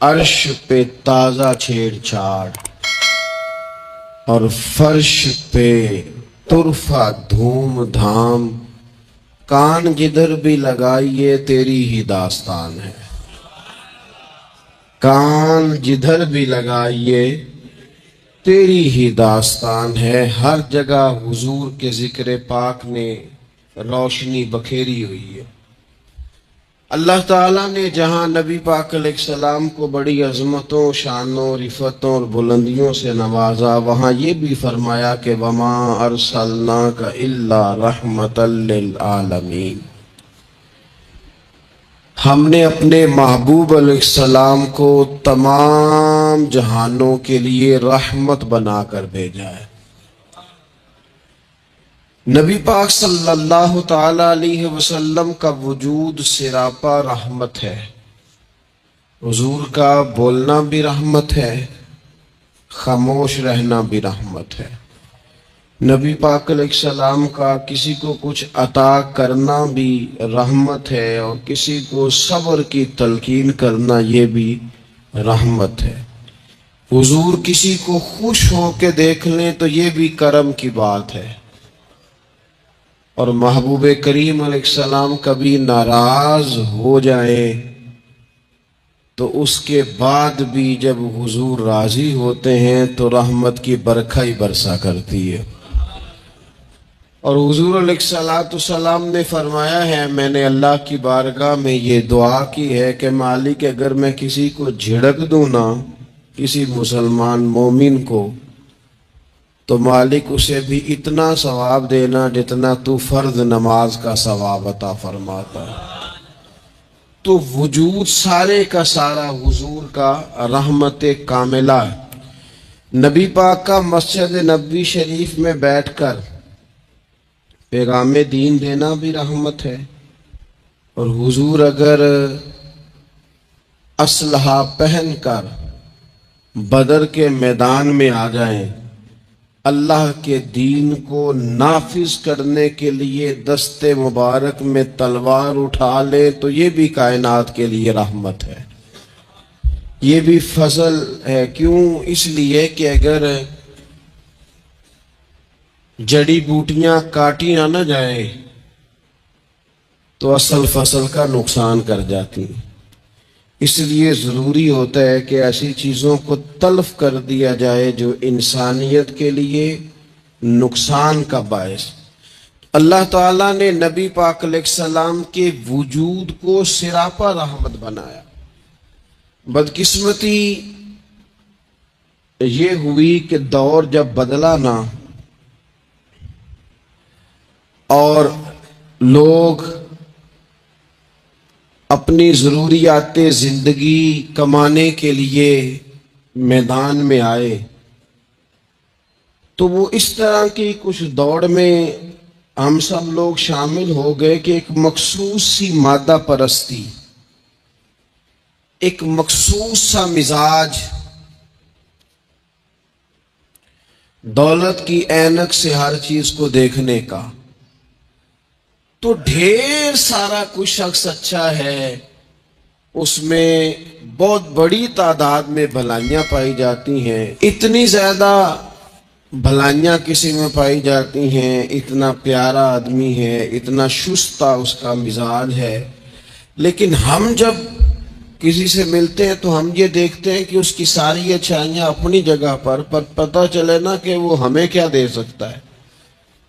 عرش پہ تازہ چھیڑ چھاڑ اور فرش پہ طرفہ دھوم دھام، کان جدھر بھی لگائیے تیری ہی داستان ہے، کان جدھر بھی لگائیے تیری ہی داستان ہے۔ ہر جگہ حضور کے ذکر پاک نے روشنی بکھیری ہوئی ہے۔ اللہ تعالیٰ نے جہاں نبی پاک علیہ السلام کو بڑی عظمتوں، شانوں، رفتوں اور بلندیوں سے نوازا، وہاں یہ بھی فرمایا کہ وَمَا أَرْسَلْنَاكَ إِلَّا رَحْمَةً لِّلْعَالَمِينَ، ہم نے اپنے محبوب علیہ السلام کو تمام جہانوں کے لیے رحمت بنا کر بھیجا ہے۔ نبی پاک صلی اللہ تعالی علیہ وسلم کا وجود سراپا رحمت ہے۔ حضور کا بولنا بھی رحمت ہے، خاموش رہنا بھی رحمت ہے۔ نبی پاک علیہ السلام کا کسی کو کچھ عطا کرنا بھی رحمت ہے، اور کسی کو صبر کی تلقین کرنا یہ بھی رحمت ہے۔ حضور کسی کو خوش ہو کے دیکھ لیں تو یہ بھی کرم کی بات ہے، اور محبوب کریم علیہ السلام کبھی ناراض ہو جائے تو اس کے بعد بھی جب حضور راضی ہوتے ہیں تو رحمت کی برکھا ہی برسا کرتی ہے۔ اور حضور علیہ السلام نے فرمایا ہے، میں نے اللہ کی بارگاہ میں یہ دعا کی ہے کہ مالک اگر میں کسی کو جھڑک دوں نا، کسی مسلمان مومن کو، تو مالک اسے بھی اتنا ثواب دینا جتنا تو فرض نماز کا ثواب عطا فرماتا ہے۔ تو وجود سارے کا سارا حضور کا رحمت کاملہ ہے۔ نبی پاک کا مسجد نبوی شریف میں بیٹھ کر پیغام دین دینا بھی رحمت ہے، اور حضور اگر اسلحہ پہن کر بدر کے میدان میں آ جائیں، اللہ کے دین کو نافذ کرنے کے لیے دست مبارک میں تلوار اٹھا لے تو یہ بھی کائنات کے لیے رحمت ہے، یہ بھی فضل ہے۔ کیوں؟ اس لیے کہ اگر جڑی بوٹیاں کاٹی نہ جائیں تو اصل فصل کا نقصان کر جاتی ہیں۔ اس لیے ضروری ہوتا ہے کہ ایسی چیزوں کو تلف کر دیا جائے جو انسانیت کے لیے نقصان کا باعث۔ اللہ تعالیٰ نے نبی پاک علیہ السلام کے وجود کو سراپا رحمت بنایا۔ بدقسمتی یہ ہوئی کہ دور جب بدلا نا اور لوگ اپنی ضروریات زندگی کمانے کے لیے میدان میں آئے، تو وہ اس طرح کی کچھ دوڑ میں ہم سب لوگ شامل ہو گئے کہ ایک مخصوص سی مادہ پرستی، ایک مخصوص سا مزاج، دولت کی اینک سے ہر چیز کو دیکھنے کا، تو ڈھیر سارا کچھ شخص اچھا ہے، اس میں بہت بڑی تعداد میں بھلائیاں پائی جاتی ہیں، اتنی زیادہ بھلائیاں کسی میں پائی جاتی ہیں، اتنا پیارا آدمی ہے، اتنا شستہ اس کا مزاج ہے، لیکن ہم جب کسی سے ملتے ہیں تو ہم یہ دیکھتے ہیں کہ اس کی ساری اچھائیاں اپنی جگہ پر پتہ چلے نا کہ وہ ہمیں کیا دے سکتا ہے،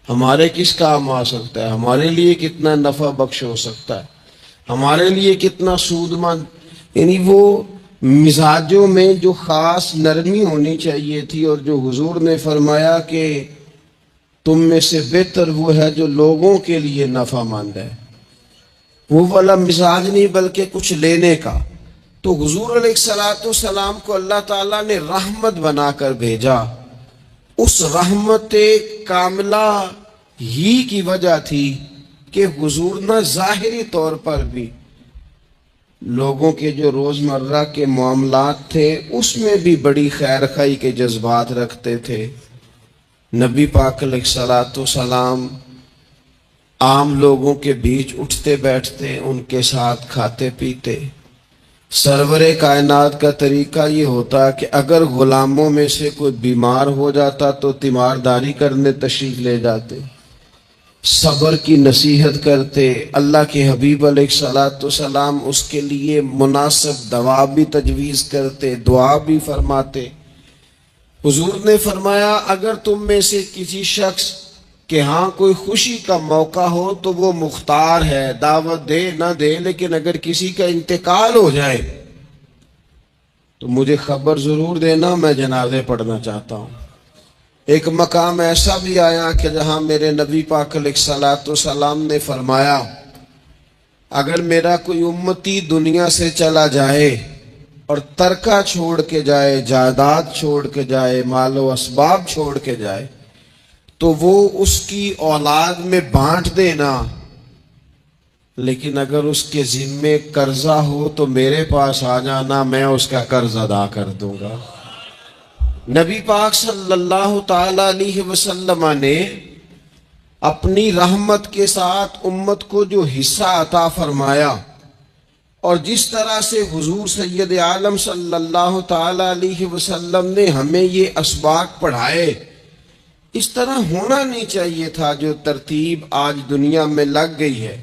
ہمارے کس کام آ سکتا ہے، ہمارے لیے کتنا نفع بخش ہو سکتا ہے، ہمارے لیے کتنا سود مند۔ یعنی وہ مزاجوں میں جو خاص نرمی ہونی چاہیے تھی، اور جو حضور نے فرمایا کہ تم میں سے بہتر وہ ہے جو لوگوں کے لیے نفع مند ہے، وہ والا مزاج نہیں بلکہ کچھ لینے کا۔ تو حضور علیہ السلام کو اللہ تعالیٰ نے رحمت بنا کر بھیجا۔ اس رحمت کاملہ ہی کی وجہ تھی کہ حضور نہ ظاہری طور پر بھی لوگوں کے جو روزمرہ کے معاملات تھے اس میں بھی بڑی خیر خواہی کے جذبات رکھتے تھے۔ نبی پاک علیہ السلام عام لوگوں کے بیچ اٹھتے بیٹھتے، ان کے ساتھ کھاتے پیتے، سرور کائنات کا طریقہ یہ ہوتا کہ اگر غلاموں میں سے کوئی بیمار ہو جاتا تو تیمارداری کرنے تشریف لے جاتے، صبر کی نصیحت کرتے، اللہ کے حبیب علیہ الصلوۃ والسلام اس کے لیے مناسب دوا بھی تجویز کرتے، دعا بھی فرماتے۔ حضور نے فرمایا اگر تم میں سے کسی شخص کہ ہاں کوئی خوشی کا موقع ہو تو وہ مختار ہے، دعوت دے نہ دے، لیکن اگر کسی کا انتقال ہو جائے تو مجھے خبر ضرور دینا، میں جنازے پڑھنا چاہتا ہوں۔ ایک مقام ایسا بھی آیا کہ جہاں میرے نبی پاک علیہ الصلوۃ والسلام نے فرمایا اگر میرا کوئی امتی دنیا سے چلا جائے اور ترکہ چھوڑ کے جائے، جائیداد چھوڑ کے جائے، مال و اسباب چھوڑ کے جائے تو وہ اس کی اولاد میں بانٹ دینا، لیکن اگر اس کے ذمے قرضہ ہو تو میرے پاس آ جانا، میں اس کا قرض ادا کر دوں گا۔ نبی پاک صلی اللہ تعالی علیہ وسلم نے اپنی رحمت کے ساتھ امت کو جو حصہ عطا فرمایا اور جس طرح سے حضور سید عالم صلی اللہ تعالی علیہ وسلم نے ہمیں یہ اسباق پڑھائے، اس طرح ہونا نہیں چاہیے تھا۔ جو ترتیب آج دنیا میں لگ گئی ہے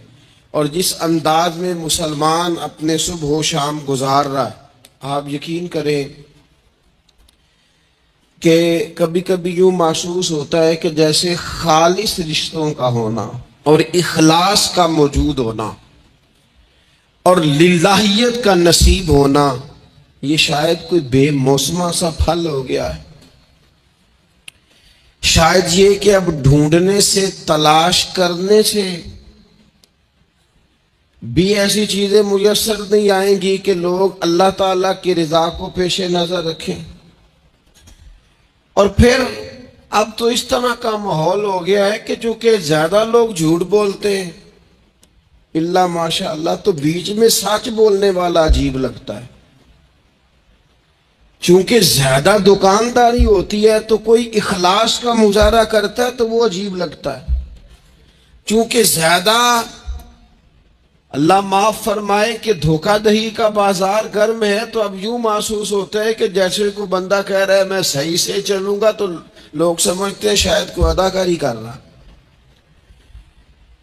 اور جس انداز میں مسلمان اپنے صبح و شام گزار رہا ہے، آپ یقین کریں کہ کبھی کبھی یوں محسوس ہوتا ہے کہ جیسے خالص رشتوں کا ہونا اور اخلاص کا موجود ہونا اور للہیت کا نصیب ہونا یہ شاید کوئی بے موسمہ سا پھل ہو گیا ہے۔ شاید یہ کہ اب ڈھونڈنے سے، تلاش کرنے سے بھی ایسی چیزیں میسر نہیں آئیں گی کہ لوگ اللہ تعالیٰ کی رضا کو پیش نظر رکھیں۔ اور پھر اب تو اس طرح کا ماحول ہو گیا ہے کہ چونکہ زیادہ لوگ جھوٹ بولتے ہیں اللہ ماشاء اللہ، تو بیچ میں سچ بولنے والا عجیب لگتا ہے۔ چونکہ زیادہ دکانداری ہوتی ہے تو کوئی اخلاص کا مظاہرہ کرتا ہے تو وہ عجیب لگتا ہے۔ چونکہ زیادہ اللہ معاف فرمائے کہ دھوکہ دہی کا بازار گرم ہے تو اب یوں محسوس ہوتا ہے کہ جیسے کوئی بندہ کہہ رہا ہے میں صحیح سے چلوں گا تو لوگ سمجھتے ہیں شاید کوئی اداکاری کر رہا۔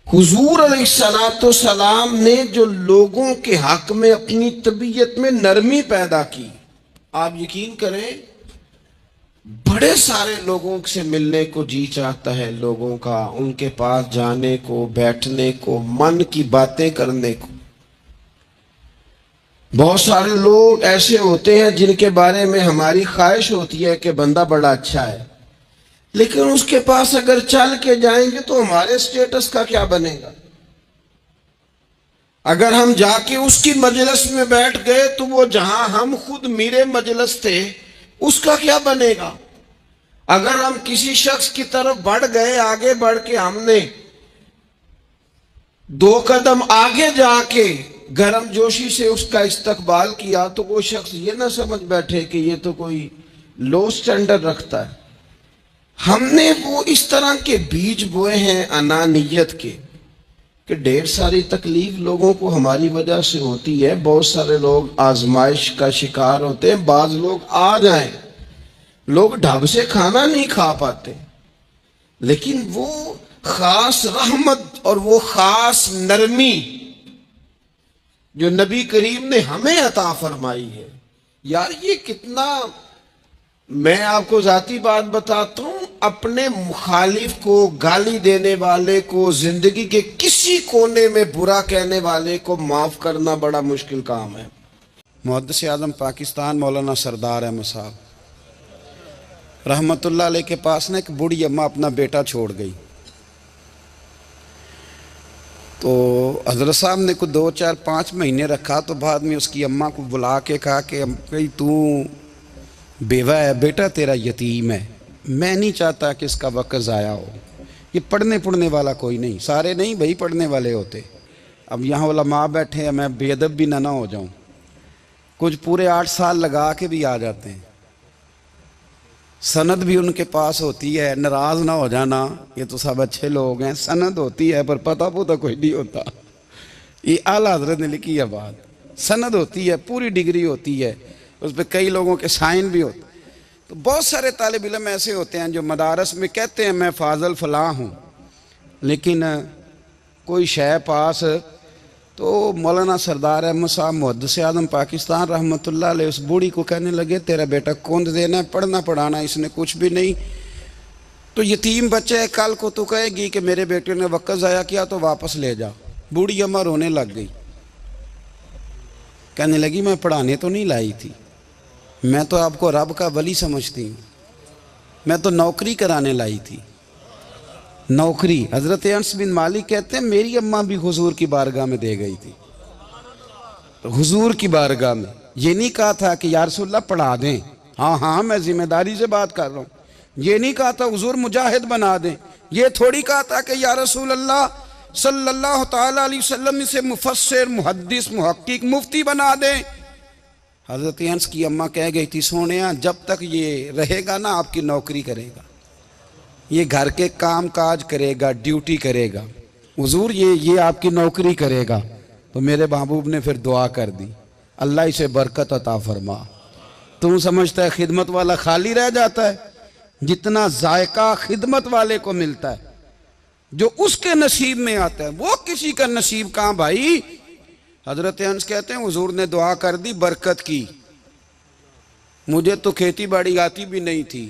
حضور علیہ الصلوۃ والسلام نے جو لوگوں کے حق میں اپنی طبیعت میں نرمی پیدا کی، آپ یقین کریں بڑے سارے لوگوں سے ملنے کو جی چاہتا ہے لوگوں کا، ان کے پاس جانے کو، بیٹھنے کو، من کی باتیں کرنے کو۔ بہت سارے لوگ ایسے ہوتے ہیں جن کے بارے میں ہماری خواہش ہوتی ہے کہ بندہ بڑا اچھا ہے، لیکن اس کے پاس اگر چل کے جائیں گے تو ہمارے سٹیٹس کا کیا بنے گا؟ اگر ہم جا کے اس کی مجلس میں بیٹھ گئے تو وہ جہاں ہم خود میرے مجلس تھے اس کا کیا بنے گا؟ اگر ہم کسی شخص کی طرف بڑھ گئے، آگے بڑھ کے ہم نے 2 قدم آگے جا کے گرم جوشی سے اس کا استقبال کیا تو وہ شخص یہ نہ سمجھ بیٹھے کہ یہ تو کوئی لو سٹینڈرڈ رکھتا ہے۔ ہم نے وہ اس طرح کے بیج بوئے ہیں انانیت کے کہ ڈھیر ساری تکلیف لوگوں کو ہماری وجہ سے ہوتی ہے۔ بہت سارے لوگ آزمائش کا شکار ہوتے ہیں، بعض لوگ آ جائیں، لوگ ڈھب سے کھانا نہیں کھا پاتے، لیکن وہ خاص رحمت اور وہ خاص نرمی جو نبی کریم نے ہمیں عطا فرمائی ہے، یار یہ کتنا، میں آپ کو ذاتی بات بتاتا ہوں، اپنے مخالف کو، گالی دینے والے کو، زندگی کے کسی کونے میں برا کہنے والے کو معاف کرنا بڑا مشکل کام ہے۔ محدث اعظم پاکستان مولانا سردار احمد صاحب رحمت اللہ علیہ کے پاس نا ایک بوڑھی اماں اپنا بیٹا چھوڑ گئی، تو حضرت صاحب نے کوئی 2 4 5 مہینے رکھا، تو بعد میں اس کی اماں کو بلا کے کہا کہ تو بیوہ ہے، بیٹا تیرا یتیم ہے، میں نہیں چاہتا کہ اس کا وقت ضائع ہو، یہ پڑھنے والا کوئی نہیں، سارے نہیں بھائی پڑھنے والے ہوتے، اب یہاں علماء بیٹھے ہیں، میں بے ادب بھی نہ ہو جاؤں، کچھ پورے 8 سال لگا کے بھی آ جاتے ہیں، سند بھی ان کے پاس ہوتی ہے، ناراض نہ ہو جانا، یہ تو سب اچھے لوگ ہیں، سند ہوتی ہے پر پتہ کوئی نہیں ہوتا، یہ اعلیٰ حضرت نے لکھی ہے بات، سند ہوتی ہے، پوری ڈگری ہوتی ہے، اس پہ کئی لوگوں کے سائن بھی ہوتے ہیں۔ تو بہت سارے طالب علم ایسے ہوتے ہیں جو مدارس میں کہتے ہیں میں فاضل فلاں ہوں، لیکن کوئی شے پاس تو مولانا سردار احمد صاحب محدث اعظم پاکستان رحمۃ اللہ علیہ اس بوڑھی کو کہنے لگے تیرا بیٹا کند دینا ہے، پڑھنا پڑھانا اس نے کچھ بھی نہیں، تو یتیم بچہ ہے، کل کو تو کہے گی کہ میرے بیٹے نے وقت ضائع کیا تو واپس لے جا۔ بوڑھی اماں رونے لگ گئی، کہنے لگی میں پڑھانے تو نہیں لائی تھی، میں تو آپ کو رب کا ولی سمجھتی ہوں، میں تو نوکری کرانے لائی تھی، نوکری۔ حضرت انس بن مالک کہتے ہیں میری اماں بھی حضور کی بارگاہ میں دے گئی تھی، حضور کی بارگاہ میں یہ نہیں کہا تھا کہ یا رسول اللہ پڑھا دیں، ہاں ہاں میں ذمہ داری سے بات کر رہا ہوں، یہ نہیں کہا تھا حضور مجاہد بنا دیں، یہ تھوڑی کہا تھا کہ یا رسول اللہ صلی اللہ تعالیٰ علیہ وسلم سے مفسر محدث محقق مفتی بنا دیں۔ حضرت انس کی اماں کہہ گئی تھی سونیا جب تک یہ رہے گا نا آپ کی نوکری کرے گا، یہ گھر کے کام کاج کرے گا، ڈیوٹی کرے گا، حضور یہ آپ کی نوکری کرے گا۔ تو میرے محبوب نے پھر دعا کر دی اللہ اسے برکت عطا فرما۔ تم سمجھتا ہے خدمت والا خالی رہ جاتا ہے؟ جتنا ذائقہ خدمت والے کو ملتا ہے جو اس کے نصیب میں آتا ہے وہ کسی کا نصیب کہاں بھائی۔ حضرت انس کہتے ہیں حضور نے دعا کر دی برکت کی، مجھے تو کھیتی باڑی آتی بھی نہیں تھی،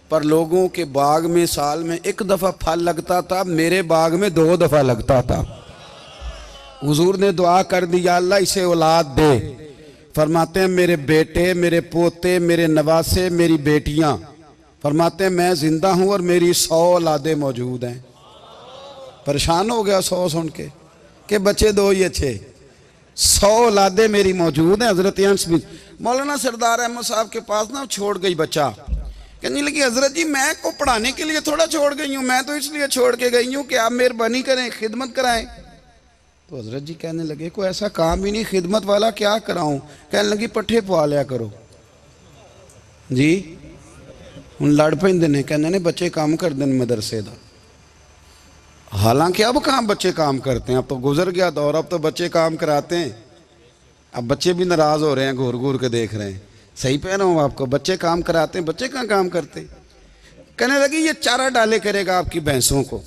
پر لوگوں کے باغ میں سال میں ایک دفعہ پھل لگتا تھا، میرے باغ میں 2 دفعہ لگتا تھا۔ حضور نے دعا کر دی یا اللہ اسے اولاد دے، فرماتے ہیں میرے بیٹے، میرے پوتے، میرے نواسے، میری بیٹیاں، فرماتے ہیں میں زندہ ہوں اور میری 100 اولادیں موجود ہیں۔ پریشان ہو گیا 100 سن کے کہ بچے 2 ہی اچھے، 100 اولادیں میری موجود ہیں۔ حضرت انس بھی مولانا سردار احمد صاحب کے پاس نا چھوڑ گئی بچہ، کہنے لگی حضرت جی میں کو پڑھانے کے لیے تھوڑا چھوڑ گئی ہوں، میں تو اس لیے چھوڑ کے گئی ہوں کہ آپ مہربانی کریں خدمت کرائیں۔ تو حضرت جی کہنے لگے کوئی ایسا کام ہی نہیں، خدمت والا کیا کراؤں؟ کہنے لگی پٹھے پوا لیا کرو جی، ان لڑ پیندے نے کہنے نے بچے کام کر دیں مدرسے دا، حالانکہ اب کہاں بچے کام کرتے ہیں، اب تو گزر گیا دور، اب تو بچے کام کراتے ہیں، اب بچے بھی ناراض ہو رہے ہیں، گھور گھور کے دیکھ رہے ہیں، صحیح پہ رہا ہوں آپ کو، بچے کام کراتے ہیں، بچے کہاں کام کرتے؟ کہنے لگی یہ چارہ ڈالے کرے گا آپ کی بھینسوں کو۔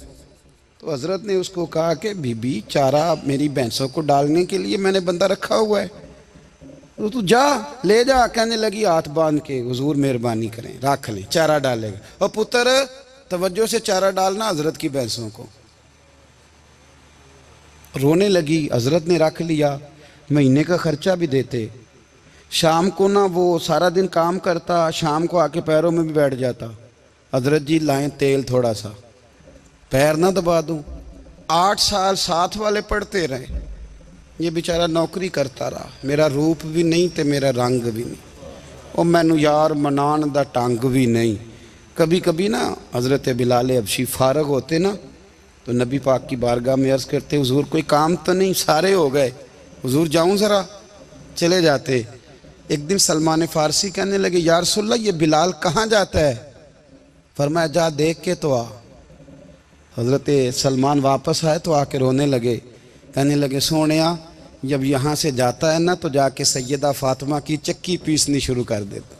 تو حضرت نے اس کو کہا کہ بی بی چارہ میری بھینسوں کو ڈالنے کے لیے میں نے بندہ رکھا ہوا ہے، تو جا لے جا۔ کہنے لگی ہاتھ باندھ کے حضور مہربانی کریں رکھ لیں، چارہ ڈالے گا۔ اور پتر توجہ سے چارہ ڈالنا حضرت کی بھینسوں کو۔ رونے لگی، حضرت نے رکھ لیا، مہینے کا خرچہ بھی دیتے، شام کو نہ وہ سارا دن کام کرتا، شام کو آ کے پیروں میں بھی بیٹھ جاتا، حضرت جی لائیں تیل تھوڑا سا، پیر نہ دبا دوں۔ 8 سال ساتھ والے پڑھتے رہے، یہ بیچارہ نوکری کرتا رہا، میرا روپ بھی نہیں تے میرا رنگ بھی نہیں، اور مینو یار منان دا ٹانگ بھی نہیں۔ کبھی کبھی نا حضرت بلال حبشی فارغ ہوتے نا تو نبی پاک کی بارگاہ میں عرض کرتے حضور کوئی کام تو نہیں، سارے ہو گئے، حضور جاؤں ذرا، چلے جاتے۔ ایک دن سلمان فارسی کہنے لگے یا رسول اللہ یہ بلال کہاں جاتا ہے؟ فرمایا جا دیکھ کے تو آ۔ حضرت سلمان واپس آئے تو آ کے رونے لگے، کہنے لگے سونیا جب یہاں سے جاتا ہے نا تو جا کے سیدہ فاطمہ کی چکی پیسنی شروع کر دیتا،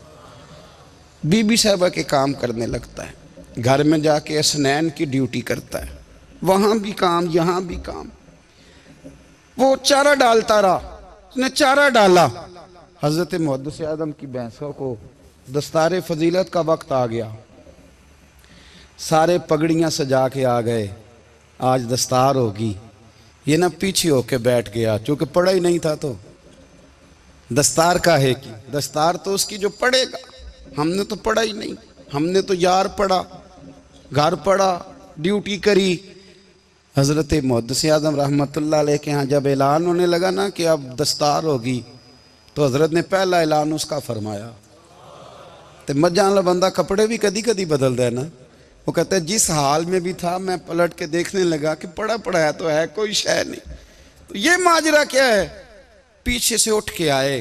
بی بی صاحبہ کے کام کرنے لگتا ہے، گھر میں جا کے اسنین کی ڈیوٹی کرتا ہے، وہاں بھی کام یہاں بھی کام۔ وہ چارہ ڈالتا رہا، اس نے چارہ ڈالا، حضرت محدث اعظم کی بھینسوں کو دستار فضیلت کا وقت آ گیا، سارے پگڑیاں سجا کے آ گئے، آج دستار ہوگی، یہ نہ پیچھے ہو کے بیٹھ گیا، چونکہ پڑھا ہی نہیں تھا تو دستار کا ہے کہ دستار تو اس کی جو پڑھے گا، ہم نے تو پڑھا ہی نہیں، ہم نے تو یار پڑھا، گھر پڑھا، ڈیوٹی کری۔ حضرت محدث اعظم رحمۃ اللہ علیہ کے ہاں جب اعلان ہونے لگا نا کہ اب دستار ہوگی تو حضرت نے پہلا اعلان اس کا فرمایا۔ تو مجھان لا بندہ کپڑے بھی کدی کدی بدل دے نا، وہ کہتا ہے جس حال میں بھی تھا میں پلٹ کے دیکھنے لگا کہ پڑھا پڑھایا تو ہے کوئی شے نہیں، تو یہ ماجرا کیا ہے؟ پیچھے سے اٹھ کے آئے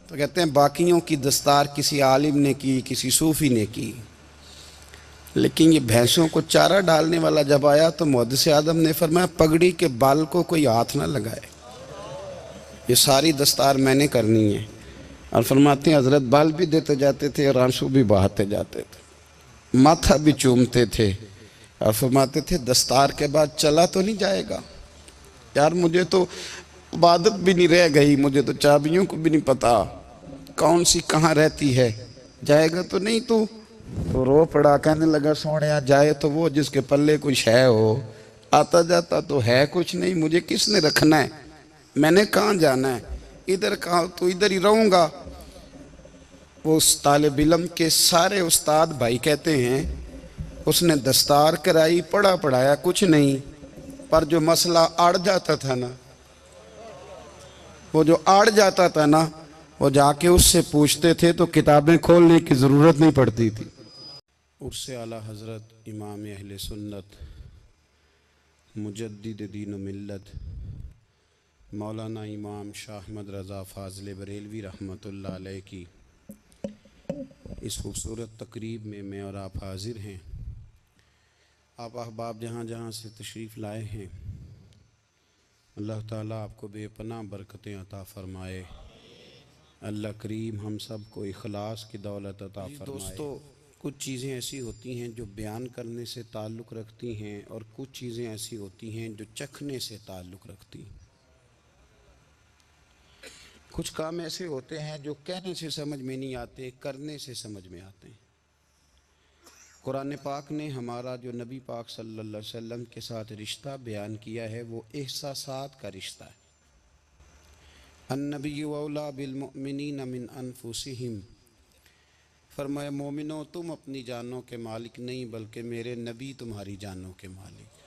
تو کہتے ہیں باقیوں کی دستار کسی عالم نے کی، کسی صوفی نے کی، لیکن یہ بھینسوں کو چارہ ڈالنے والا جب آیا تو محدث اعظم نے فرمایا پگڑی کے بال کو کوئی ہاتھ نہ لگائے، یہ ساری دستار میں نے کرنی ہے. اور فرماتے ہیں حضرت بال بھی دیتے جاتے تھے اور آنسو بھی بہاتے جاتے تھے، ماتھا بھی چومتے تھے اور فرماتے تھے دستار کے بعد چلا تو نہیں جائے گا. یار مجھے تو عبادت بھی نہیں رہ گئی، مجھے تو چابیوں کو بھی نہیں پتا کون سی کہاں رہتی ہے، جائے گا تو نہیں تو رو پڑا. کہنے لگا سونیا جائے تو وہ جس کے پلے کچھ ہے ہو، آتا جاتا تو ہے کچھ نہیں، مجھے کس نے رکھنا ہے، میں نے کہاں جانا ہے، ادھر کہاں تو ادھر ہی رہوں گا. وہ اس طالب علم کے سارے استاد بھائی کہتے ہیں اس نے دستار کرائی، پڑھا پڑھایا کچھ نہیں، پر جو مسئلہ اڑ جاتا تھا نا، وہ جو اڑ جاتا تھا نا، وہ جا کے اس سے پوچھتے تھے تو کتابیں کھولنے کی ضرورت نہیں پڑتی تھی. عرس اعلیٰ حضرت امام اہل سنت مجدد دین و ملت مولانا امام شاہ احمد رضا فاضل بریلوی رحمۃ اللہ علیہ کی اس خوبصورت تقریب میں میں اور آپ حاضر ہیں. آپ احباب جہاں جہاں سے تشریف لائے ہیں، اللہ تعالیٰ آپ کو بے پناہ برکتیں عطا فرمائے. اللہ کریم ہم سب کو اخلاص کی دولت عطا فرمائے. دوستو، کچھ چیزیں ایسی ہوتی ہیں جو بیان کرنے سے تعلق رکھتی ہیں اور کچھ چیزیں ایسی ہوتی ہیں جو چکھنے سے تعلق رکھتی ہیں. کچھ کام ایسے ہوتے ہیں جو کہنے سے سمجھ میں نہیں آتے، کرنے سے سمجھ میں آتے ہیں. قرآن پاک نے ہمارا جو نبی پاک صلی اللہ علیہ وسلم کے ساتھ رشتہ بیان کیا ہے وہ احساسات کا رشتہ ہے. النبی اولیٰ بالمؤمنین من انفسہم، فرمایا مومنو تم اپنی جانوں کے مالک نہیں بلکہ میرے نبی تمہاری جانوں کے مالک.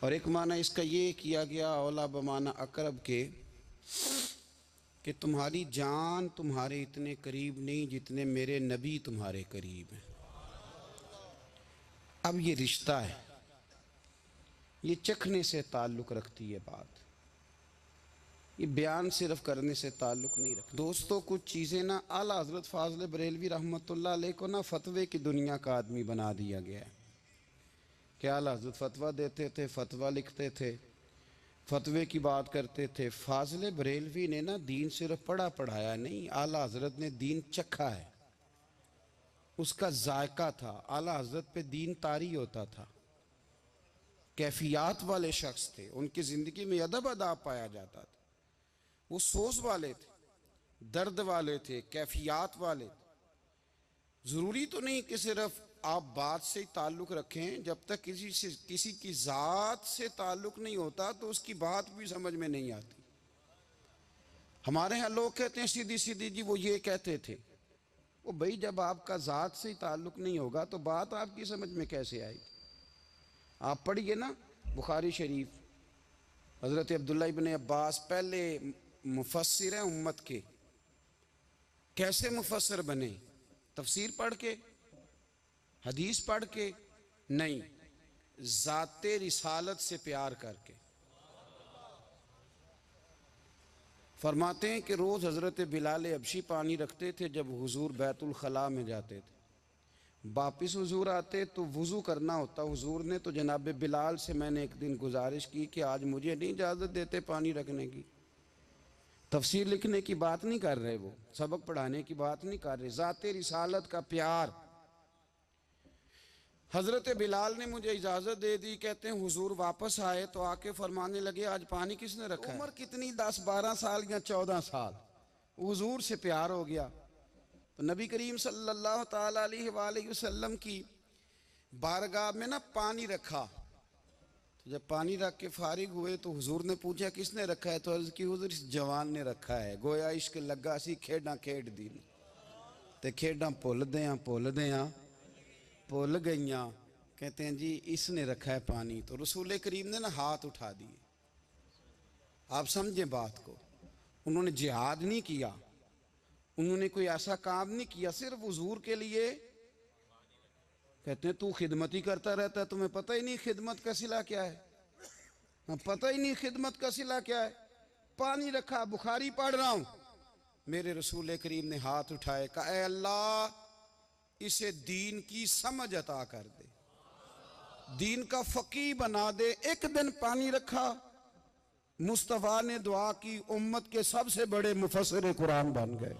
اور ایک معنی اس کا یہ کیا گیا اولیٰ بمعنی اقرب کے، کہ تمہاری جان تمہارے اتنے قریب نہیں جتنے میرے نبی تمہارے قریب ہیں. اب یہ رشتہ ہے، یہ چکھنے سے تعلق رکھتی ہے بات، یہ بیان صرف کرنے سے تعلق نہیں رکھتا. دوستو، کچھ چیزیں نا اعلیٰ حضرت فاضل بریلوی رحمۃ اللہ علیہ کو نا فتوے کی دنیا کا آدمی بنا دیا گیا ہے. کہ اعلیٰ حضرت فتویٰ دیتے تھے، فتویٰ لکھتے تھے، فتوے کی بات کرتے تھے. فاضل بریلوی نے نا دین صرف پڑھا پڑھایا نہیں، اعلیٰ حضرت نے دین چکھا ہے، اس کا ذائقہ تھا. اعلیٰ حضرت پہ دین طاری ہوتا تھا، کیفیات والے شخص تھے، ان کی زندگی میں ادب اداب پایا جاتا تھا. وہ سوز والے تھے، درد والے تھے، کیفیات والے تھے. ضروری تو نہیں کہ صرف آپ بات سے تعلق رکھیں، جب تک کسی کی ذات سے تعلق نہیں ہوتا تو اس کی بات بھی سمجھ میں نہیں آتی. ہمارے ہاں لوگ کہتے ہیں سیدھی سیدھی جی وہ یہ کہتے تھے. وہ بھائی جب آپ کا ذات سے تعلق نہیں ہوگا تو بات آپ کی سمجھ میں کیسے آئے گی؟ آپ پڑھیے نا بخاری شریف، حضرت عبداللہ ابن عباس پہلے مفسر ہیں امت کے. کیسے مفسر بنے؟ تفسیر پڑھ کے، حدیث پڑھ کے نہیں، ذات رسالت سے پیار کر کے. فرماتے ہیں کہ روز حضرت بلال حبشی پانی رکھتے تھے جب حضور بیت الخلاء میں جاتے تھے. واپس حضور آتے تو وضو کرنا ہوتا. حضور نے تو جناب بلال سے میں نے ایک دن گزارش کی کہ آج مجھے نہیں اجازت دیتے پانی رکھنے کی. تفسیر لکھنے کی بات نہیں کر رہے، وہ سبق پڑھانے کی بات نہیں کر رہے، ذات رسالت کا پیار. حضرت بلال نے مجھے اجازت دے دی. کہتے ہیں حضور واپس آئے تو آ کے فرمانے لگے آج پانی کس نے رکھا ہے؟ عمر کتنی 10-12 سال یا 14 سال، حضور سے پیار ہو گیا. تو نبی کریم صلی اللہ تعالی علیہ وآلہ وسلم کی بارگاہ میں نا پانی رکھا. تو جب پانی رکھ کے فارغ ہوئے تو حضور نے پوچھا کس نے رکھا ہے؟ تو عرض کی حضور اس جوان نے رکھا ہے. گویا عشق لگا سی کھیڈاں کھیڈ دی تے کھیڈاں بھول دیاں بھول گئیاں. کہتے ہیں جی اس نے رکھا ہے پانی. تو رسول کریم نے نا ہاتھ اٹھا دیے. آپ سمجھیں بات کو، انہوں نے جہاد نہیں کیا، انہوں نے کوئی ایسا کام نہیں کیا، صرف حضور کے لیے. کہتے ہیں تو خدمت ہی کرتا رہتا ہے، تمہیں پتہ ہی نہیں خدمت کا صلہ کیا ہے، پتہ ہی نہیں خدمت کا صلہ کیا ہے. پانی رکھا، بخاری پڑھ رہا ہوں، میرے رسول کریم نے ہاتھ اٹھائے، کہا اے اللہ اسے دین کی سمجھ عطا کر دے، دین کا فقیہ بنا دے. ایک دن پانی رکھا، مصطفیٰ نے دعا کی، امت کے سب سے بڑے مفسر قرآن بن گئے۔